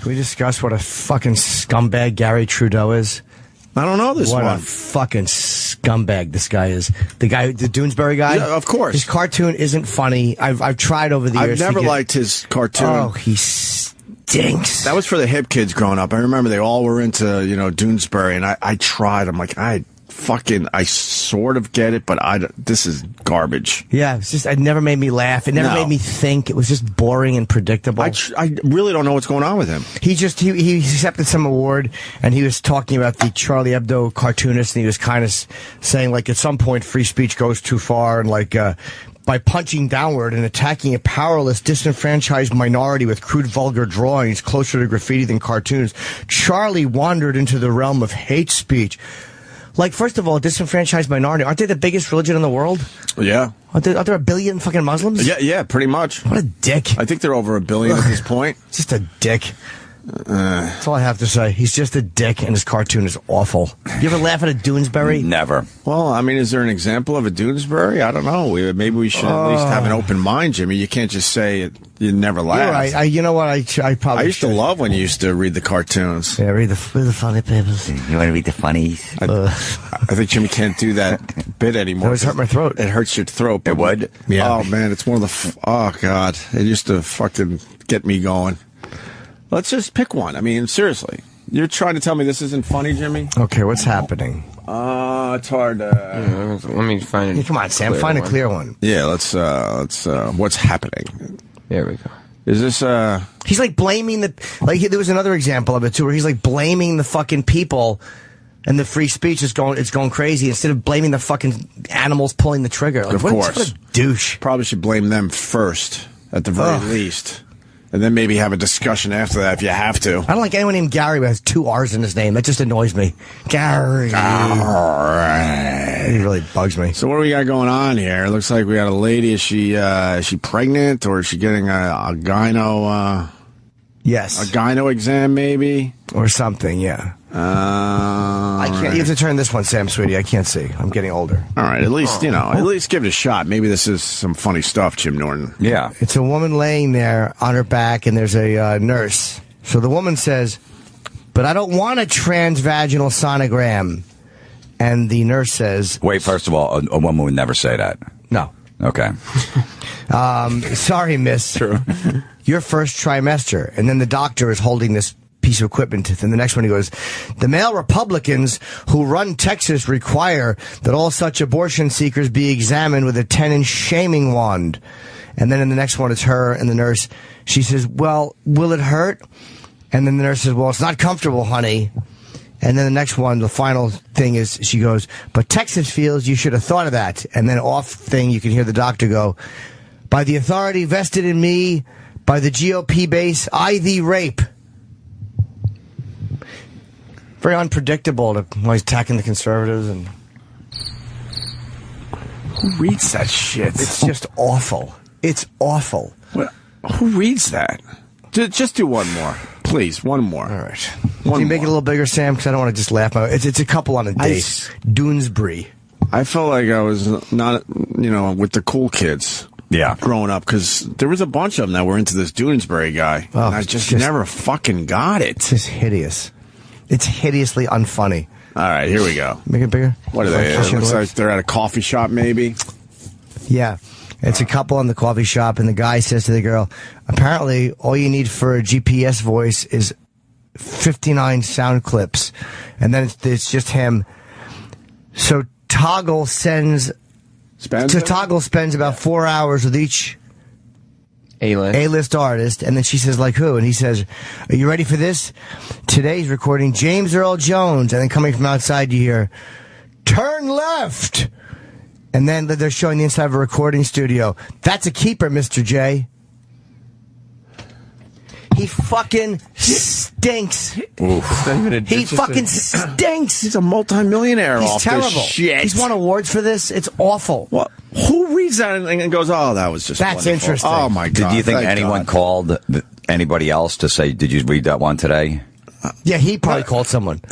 Can we discuss what a fucking scumbag Garry Trudeau is? I don't know this one. What a fucking scumbag this guy is. The Doonesbury guy? Yeah, of course. His cartoon isn't funny. I've tried over the years. I've never liked his cartoon. Oh, he stinks. That was for the hip kids growing up. I remember they all were into, Doonesbury, and I tried. I'm like, I sort of get it, but this is garbage. Yeah, it's just, it never made me laugh. It never made me think. It was just boring and predictable. I really don't know what's going on with him. He accepted some award, and he was talking about the Charlie Hebdo cartoonist, and he was kind of saying, like, at some point free speech goes too far, and like, by punching downward and attacking a powerless, disenfranchised minority with crude, vulgar drawings closer to graffiti than cartoons, Charlie wandered into the realm of hate speech. Like, first of all, disenfranchised minority, aren't they the biggest religion in the world? Yeah. Aren't there a billion fucking Muslims? Yeah, pretty much. What a dick. I think they're over a billion at this point. Just a dick. That's all I have to say. He's just a dick, and his cartoon is awful. You ever laugh at a Doonesbury? Never. Well, I mean, is there an example of a Doonesbury? I don't know. Maybe we should at least have an open mind, Jimmy. You can't just say you never laugh. You're right. You know what? I probably I used to love when you used to read the cartoons. Yeah, read the funny papers. You want to read the funnies? I think Jimmy can't do that bit anymore. It always hurt my throat. It hurts your throat. It would? Yeah. Oh, man, it's one of the... oh, God. It used to fucking get me going. Let's just pick one. I mean, seriously. You're trying to tell me this isn't funny, Jimmy? Okay, what's happening? It's hard to... let me find it. Hey, come on, Sam. Find a clear one. Yeah, let's what's happening? There we go. Is this, He's like blaming the... Like, there was another example of it, too, where he's like blaming the fucking people, and the free speech is going crazy, instead of blaming the fucking animals pulling the trigger. Like, of course. What a douche. Probably should blame them first, at the very least. And then maybe have a discussion after that if you have to. I don't like anyone named Gary who has 2 R's in his name. That just annoys me. Gary. It really bugs me. So what do we got going on here? It looks like we got a lady. Is she pregnant, or is she getting a gyno? Yes. A gyno exam, maybe? Or something, yeah. I can't. You have to turn this one, Sam, sweetie. I can't see. I'm getting older. All right, at least, at least give it a shot. Maybe this is some funny stuff, Jim Norton. Yeah. It's a woman laying there on her back, and there's a nurse. So the woman says, but I don't want a transvaginal sonogram. And the nurse says... Wait, first of all, a woman would never say that. No. Okay. Sorry, miss. True. Your first trimester. And then the doctor is holding this piece of equipment. And the next one he goes, the male Republicans who run Texas require that all such abortion seekers be examined with a 10-inch shaming wand. And then in the next one it's her and the nurse. She says, well, will it hurt? And then the nurse says, well, it's not comfortable, honey. And then the next one, the final thing is, she goes, but Texas feels you should have thought of that. And then off thing, you can hear the doctor go, by the authority vested in me, by the GOP base, I thee rape. Very unpredictable to always attacking the conservatives. And who reads that shit? It's just awful. It's awful. What? Who reads that? Just do one more. Please, one more. All right. Can you make it a little bigger, Sam? Because I don't want to just laugh. It's a couple on a date. Doonesbury. I felt like I was not, with the cool kids. Yeah. Growing up, because there was a bunch of them that were into this Doonesbury guy. Oh, and I just never fucking got it. It's just hideous. It's hideously unfunny. All right, here we go. Make it bigger. What are they? It looks like they're at a coffee shop, maybe. Yeah. It's a couple in the coffee shop, and the guy says to the girl, apparently all you need for a GPS voice is 59 sound clips. And then it's just him. So Toggle spends about 4 hours with each A-list artist, and then she says, like who? And he says, are you ready for this? Today's recording James Earl Jones, and then coming from outside you hear, turn left! And then they're showing the inside of a recording studio. That's a keeper, Mr. J. He fucking stinks. He fucking stinks. He's a multimillionaire. He's off terrible. This shit. He's won awards for this. It's awful. What? Who reads that and goes, oh, that was just That's wonderful. interesting. Oh, my God. Did you think anyone called anybody else to say, did you read that one today? Yeah, he probably called someone.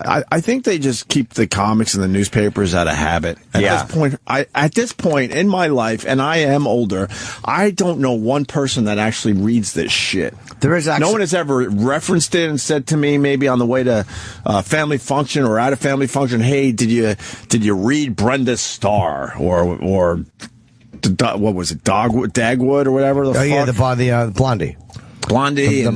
I think they just keep the comics and the newspapers out of habit. At this point in my life, and I am older, I don't know one person that actually reads this shit. There is actually, no one has ever referenced it and said to me, maybe on the way to family function or at a family function, hey, did you read Brenda's Star or what was it, Dagwood or whatever? The Blondie. Blondie,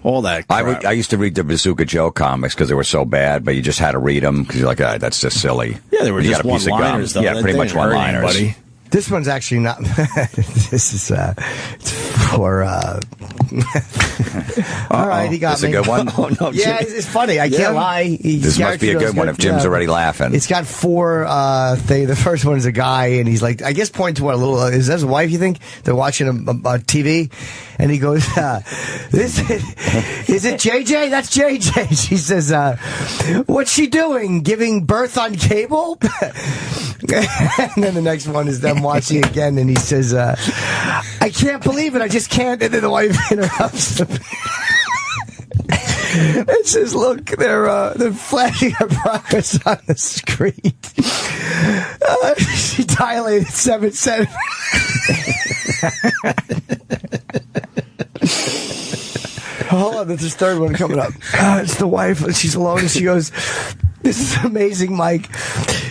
all that crap. I used to read the Bazooka Joe comics because they were so bad, but you just had to read them because you're like, that's just silly. Yeah, they were just one-liners, though. Yeah, pretty much one-liners. This one's actually not. This is it's for. All right, he got me. It's a good one. Yeah, it's funny. I can't lie. This must be a good one if Jim's already laughing. It's got 4 things. The first one is a guy, and he's like, I guess pointing to what a little is that his wife? You think they're watching a TV, and he goes, "Is it JJ? That's JJ." She says, "What's she doing? Giving birth on cable?" And then the next one is them watching again, and he says, "I can't believe it. I just can't." And then the wife interrupts him and says, "Look, they're flashing her progress on the screen. She dilated 7 centimeters." Hold on, there's this third one coming up. It's the wife. She's alone, and she goes, "This is amazing, Mike.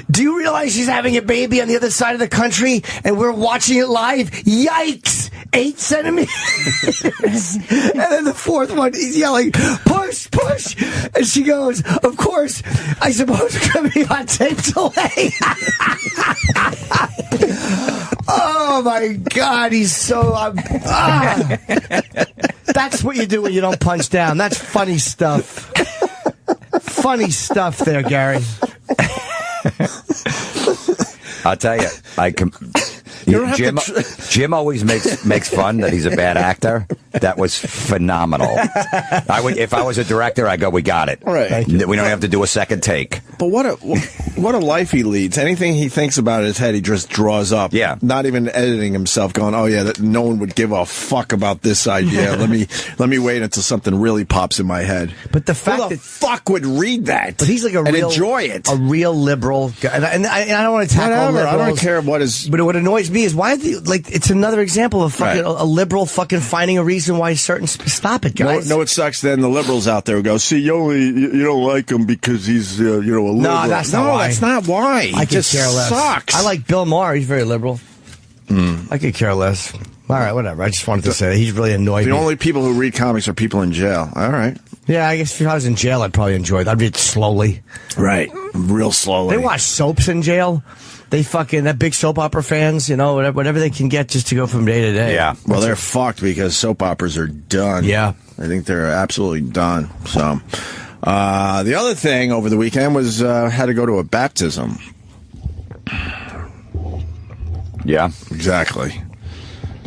Do you realize she's having a baby on the other side of the country, and we're watching it live? Yikes! 8 centimeters." And then the fourth one, he's yelling, "Push, push!" And she goes, "Of course, I suppose it could be on tape delay." Oh my God, he's so. That's what you do when you don't punch down. That's funny stuff. Funny stuff there, Gary. I'll tell you, Jim always makes fun that he's a bad actor. That was phenomenal. If I was a director, I'd go, "We got it. Right. We don't have to do a second take." But what a life he leads. Anything he thinks about in his head, he just draws up. Yeah. Not even editing himself, going, "Oh yeah, no one would give a fuck about this idea. Let me wait until something really pops in my head." But the fact Who the fuck would read that? But he's like enjoy it. A real liberal guy. And I don't want to tackle liberals. I don't care what is. But what annoys me is why it's another example of fucking a liberal fucking finding a reason why certain stop it, guys. No, it sucks. Then the liberals out there go, "See, you don't like him because he's a liberal." No, that's not why. That's not why. I could care less. Sucks. I like Bill Maher. He's very liberal. I could care less. All right, whatever. I just wanted to say that he's really annoyed me. The only people who read comics are people in jail. All right. Yeah, I guess if I was in jail, I'd probably enjoy it. I'd read it slowly. Right. Real slowly. They watch soaps in jail. They that big soap opera fans, whatever they can get just to go from day to day. Yeah. Well, they're fucked because soap operas are done. Yeah. I think they're absolutely done. So, the other thing over the weekend was had to go to a baptism. Yeah. Exactly.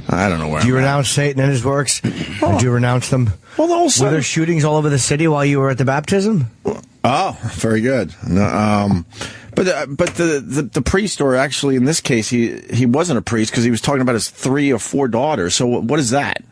I don't know where. Do you renounce Satan and his works? Or do you renounce them? Well, also, were there shootings all over the city while you were at the baptism? Oh, very good. No, but the priest, or actually in this case, he wasn't a priest because he was talking about his 3 or 4 daughters. So what is that?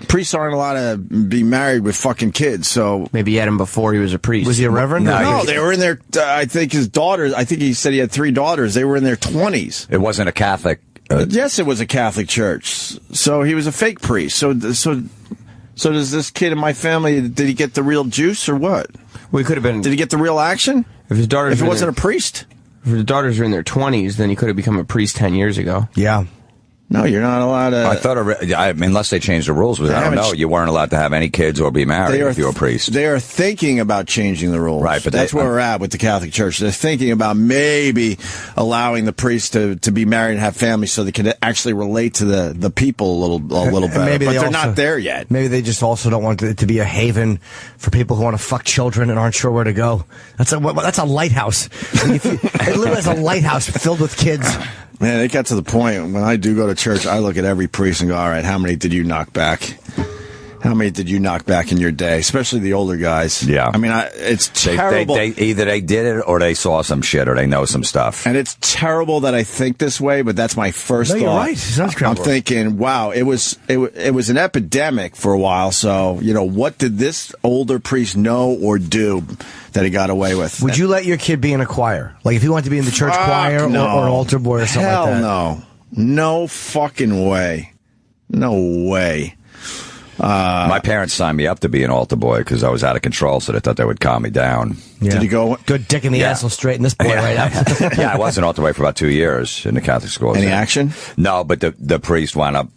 Priests aren't allowed to be married with fucking kids, so... Maybe he had him before he was a priest. Was he a reverend? No, they were in their... I think his daughters... I think he said he had 3 daughters. They were in their 20s. It wasn't a Catholic... Yes, it was a Catholic church. So he was a fake priest. So does this kid in my family... Did he get the real juice or what? Well, he could have been... Did he get the real action? If his daughters... If it wasn't a priest? If his daughters are in their 20s, then he could have become a priest 10 years ago. Yeah. No, you're not allowed to... I thought, unless they changed the rules, but I don't know. You weren't allowed to have any kids or be married if you were a priest. They are thinking about changing the rules. Right, but that's where we're at with the Catholic Church. They're thinking about maybe allowing the priest to be married and have families so they can actually relate to the people a little better. Maybe but they're not there yet. Maybe they just also don't want it to be a haven for people who want to fuck children and aren't sure where to go. That's a lighthouse. It literally is a lighthouse filled with kids. Man, it got to the point when I do go to church, I look at every priest and go, all right, how many did you knock back? How many did you knock back in your day, especially the older guys? Yeah. I mean, it's terrible. Either they did it or they saw some shit or they know some stuff. And it's terrible that I think this way, but that's my first thought. You're right. I'm thinking, wow, it was an epidemic for a while. So, what did this older priest know or do that he got away with? Would you let your kid be in a choir? Like if he wanted to be in the church choir or an altar boy or something like that? Hell no. No fucking way. No way. My parents signed me up to be an altar boy because I was out of control, so they thought they would calm me down. Yeah. Did you go? Good dick in the ass will straighten this boy right up. Yeah, I was an altar boy for about 2 years in the Catholic school. Any action? No, but the priest wound up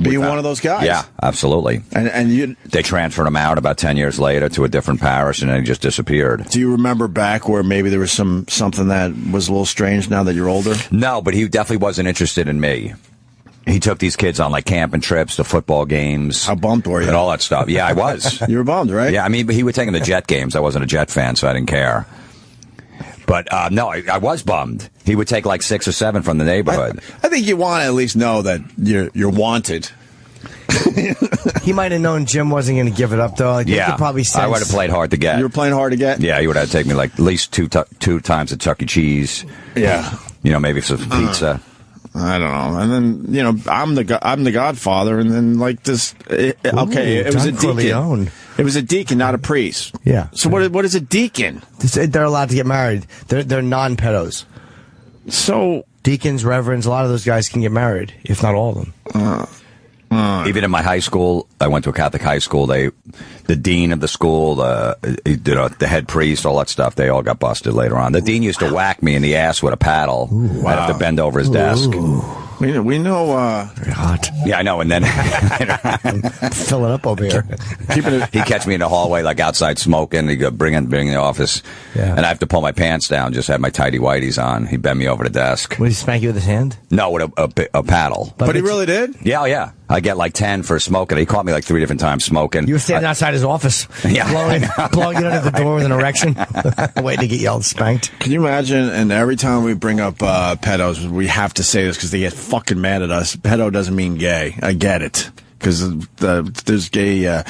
being one of those guys. Yeah, absolutely. And they transferred him out about 10 years later to a different parish, and then he just disappeared. Do you remember back where maybe there was something that was a little strange now that you're older? No, but he definitely wasn't interested in me. He took these kids on like camping trips to football games. How bummed were you? And all that stuff. Yeah, I was. You were bummed, right? Yeah, I mean, but he would take them to Jet games. I wasn't a Jet fan, so I didn't care. But no, I was bummed. He would take like 6 or 7 from the neighborhood. I think you want to at least know that you're wanted. He might have known Jim wasn't going to give it up, though. Like, yeah, could probably sense. I would have played hard to get. You were playing hard to get? Yeah, he would have to take me like at least two times to Chuck E. Cheese. Yeah. Maybe some pizza. I don't know. And then, I'm the godfather, and then like this. It was a deacon. Corleone. It was a deacon, not a priest. Yeah. So what is a deacon? They're allowed to get married. They're non-pedos. So deacons, reverends, a lot of those guys can get married, if not all of them. Even in my high school, I went to a Catholic high school. The dean of the school, the head priest, all that stuff, they all got busted later on. The dean used to whack me in the ass with a paddle. Ooh, I'd have to bend over his desk. We know. Very hot. Yeah, I know. And then fill it up over here. He'd catch me in the hallway, like outside smoking. He'd go bring in the office, and I have to pull my pants down. Just have my tighty whities on. He'd bend me over the desk. Would he spank you with his hand? No, with a paddle. But he really did? Yeah, oh, yeah. I get like 10 for smoking. He caught me like 3 different times smoking. You were standing outside his office, blowing it under the door with an erection, waiting to get yelled spanked. Can you imagine? And every time we bring up pedos, we have to say this because they get fucking mad at us. Pedo doesn't mean gay. I get it. Because there's gay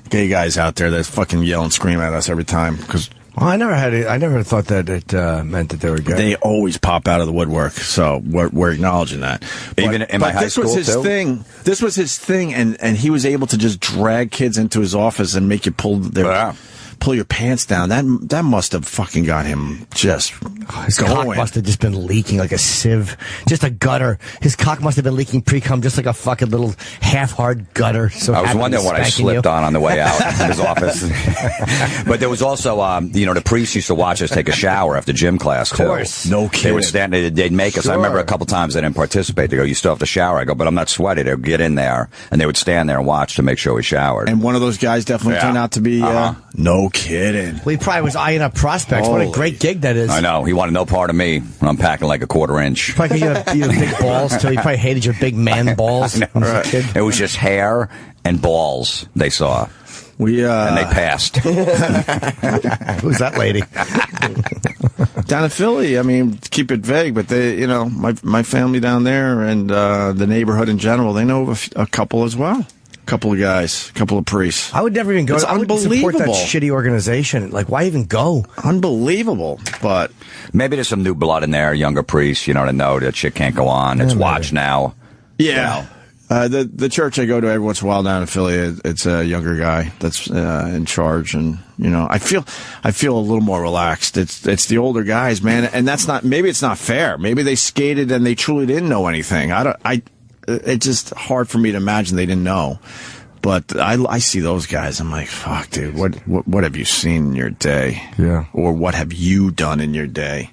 guys out there that fucking yell and scream at us every time. Because I never thought that it meant that they were gay. They always pop out of the woodwork, so we're acknowledging that. Even in my high school, this was his thing, and he was able to just drag kids into his office and make you pull your pants down. That must have fucking got him just his cock must have just been leaking like a sieve, just a gutter. His cock must have been leaking pre-cum, just like a fucking little half-hard gutter. So I was wondering what I slipped on the way out of his office. But there was also, the priests used to watch us take a shower after gym class, too. Of course. No kidding. They would stand, they'd make us. Sure. I remember a couple times they didn't participate. They go, you still have to shower. I go, but I'm not sweaty. They'd get in there, and they would stand there and watch to make sure we showered. And one of those guys definitely turned out to be, no kidding. Well, he probably was eyeing up prospects. What a great gig that is. I know. He wanted no part of me when I'm packing like a 1/4 inch. Probably you have big balls, too. He probably hated your big man balls. When I was a kid. It was just hair and balls they saw. And they passed. Who's that lady? Down in Philly, I mean, keep it vague, but they, my family down there and the neighborhood in general, they know a couple as well. Couple of guys, couple of priests. I would never even go. It's I would support that shitty organization. Like, why even go? Unbelievable. But maybe there's some new blood in there, younger priests, to know that shit can't go on. It's watched now. Yeah. The church I go to every once in a while down in Philly, it's a younger guy that's in charge, and I feel a little more relaxed. It's the older guys, man, and that's not. Maybe it's not fair. Maybe they skated and they truly didn't know anything. It's just hard for me to imagine they didn't know. But I see those guys. I'm like, fuck, dude. What have you seen in your day? Yeah. Or what have you done in your day?